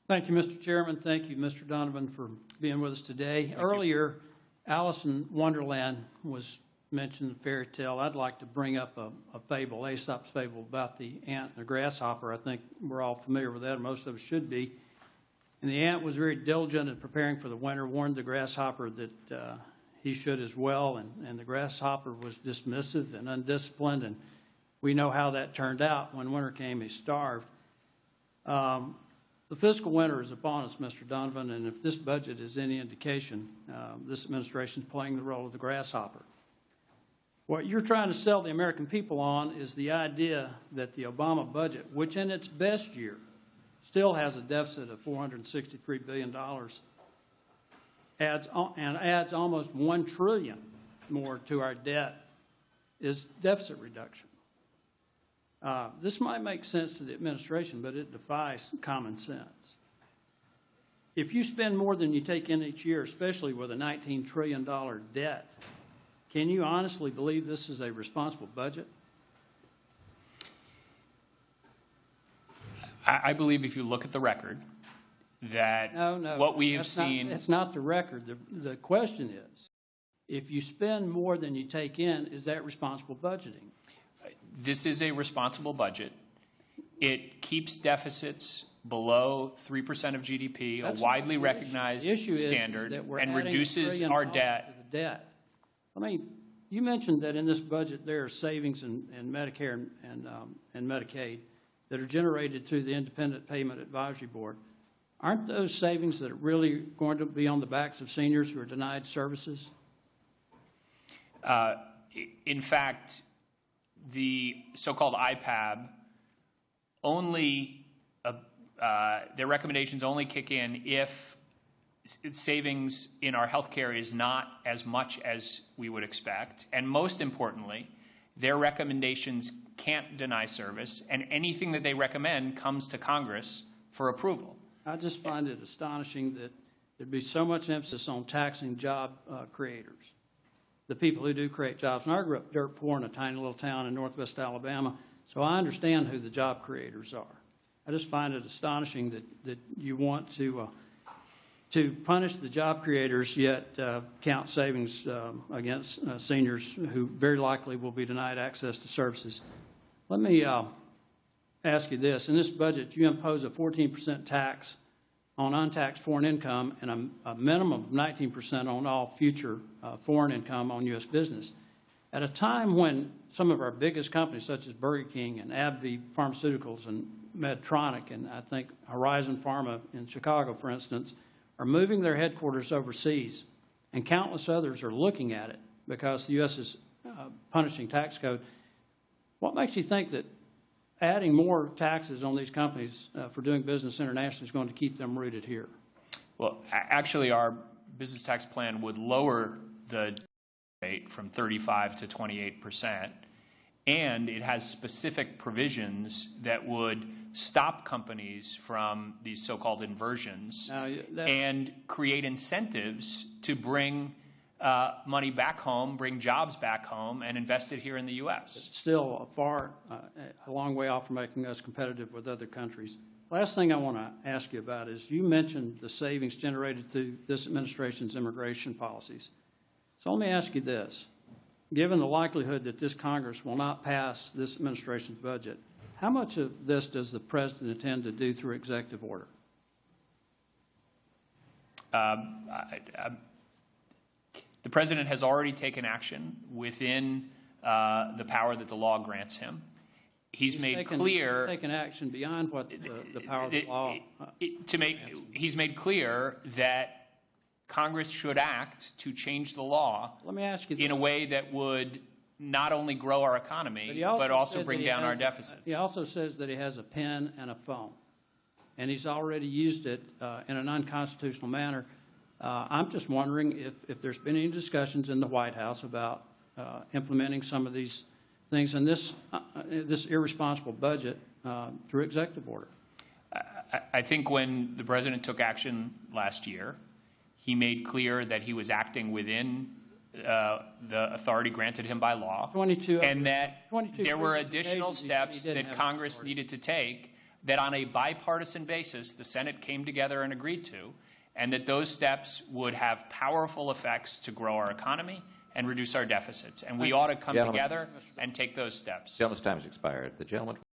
Thank you, Mr. Chairman. Thank you, Mr. Donovan, for being with us today. Earlier, Alice in Wonderland was mentioned, the fairy tale. I'd like to bring up a fable, Aesop's fable, about the ant and the grasshopper. I think we're all familiar with that, most of us should be. And the ant was very diligent in preparing for the winter, warned the grasshopper that he should as well, and the grasshopper was dismissive and undisciplined, and we know how that turned out. When winter came, he starved. The fiscal winter is upon us, Mr. Donovan, and if this budget is any indication, this administration is playing the role of the grasshopper. What you're trying to sell the American people on is the idea that the Obama budget, which in its best year still has a deficit of $463 billion, adds almost $1 trillion more to our debt, is deficit reduction. This might make sense to the administration, but it defies common sense. If you spend more than you take in each year, especially with a $19 trillion debt, can you honestly believe this is a responsible budget? I believe if you look at the record, that what we have seen... It's not the record. The question is, if you spend more than you take in, is that responsible budgeting? This is a responsible budget. It keeps deficits below 3% of GDP, a widely recognized standard, and reduces our debt. I mean, you mentioned that in this budget there are savings in Medicare and Medicaid that are generated through the Independent Payment Advisory Board. Aren't those savings that are really going to be on the backs of seniors who are denied services? In fact, the so-called IPAB their recommendations only kick in if savings in our health care is not as much as we would expect. And most importantly, their recommendations can't deny service, and anything that they recommend comes to Congress for approval. I just find it astonishing that there'd be so much emphasis on taxing job creators, the people who do create jobs. And I grew up dirt poor in a tiny little town in northwest Alabama, so I understand who the job creators are. I just find it astonishing that you want to punish the job creators, yet count savings against seniors who very likely will be denied access to services. Let me ask you this. In this budget, you impose a 14% tax on untaxed foreign income and a minimum of 19% on all future foreign income on U.S. business. At a time when some of our biggest companies, such as Burger King and AbbVie Pharmaceuticals and Medtronic and I think Horizon Pharma in Chicago, for instance, are moving their headquarters overseas, and countless others are looking at it because the U.S. is punishing tax code, what makes you think that adding more taxes on these companies for doing business internationally is going to keep them rooted here? Well, actually, our business tax plan would lower the rate from 35 to 28%, and it has specific provisions that would stop companies from these so-called inversions and create incentives to bring money back home, bring jobs back home, and invest it here in the U.S. It's still a long way off from making us competitive with other countries. Last thing I want to ask you about is you mentioned the savings generated through this administration's immigration policies. So let me ask you this. Given the likelihood that this Congress will not pass this administration's budget, how much of this does the President intend to do through executive order? The President has already taken action within the power that the law grants him. He's made clear... taken action beyond what the power of the law... He's made clear that Congress should act to change the law in a way that would not only grow our economy, but also bring down our deficits. He also says that he has a pen and a phone, and he's already used it in an unconstitutional manner. I'm just wondering if there's been any discussions in the White House about implementing some of these things in this irresponsible budget through executive order. I think when the President took action last year, he made clear that he was acting within the authority granted him by law, and that there were additional steps that Congress needed to take, that on a bipartisan basis, the Senate came together and agreed to, and that those steps would have powerful effects to grow our economy and reduce our deficits. And we ought to come together and take those steps. The gentleman's time has expired. The gentleman